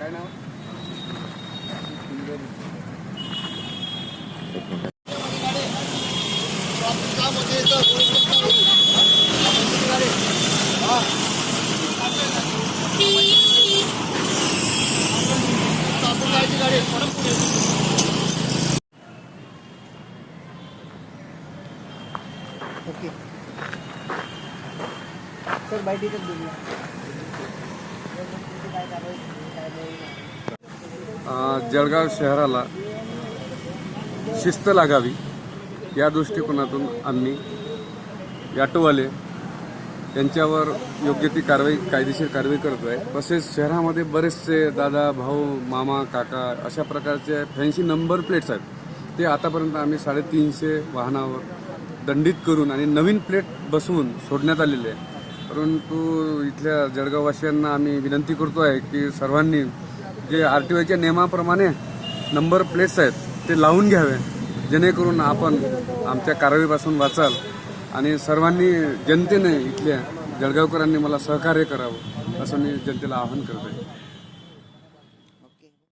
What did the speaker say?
काय नाव? Okay sir bite Jalgaon शहराला शिस्त लागावी या दृष्टिकोनातून आम्ही ऑटोवाले यांच्यावर योग्य ती कायदेशीर कारवाई करतो आहे. तसेच शहरामध्ये बरेचसे दादा, भाऊ, मामा, काका अशा प्रकारचे फॅन्सी नंबर प्लेट्स आहेत. ते आतापर्यंत आम्ही 350 वाहनावर दंडित करून आणि नवीन प्लेट बसवून सोडण्यात आलेले आहे. परंतु इथल्या जळगाववासियांना आम्ही विनंती करतो आहे की सर्वांनी जे RTOच्या नियमाप्रमाणे नंबर प्लेट्स आहेत ते लावून घ्यावे, जेणेकरून आपण आमच्या कारवाईपासून वाचाल. आणि सर्वांनी जनतेने इथल्या जळगावकरांनी मला सहकार्य करावं असं मी जनतेला आवाहन करतो आहे.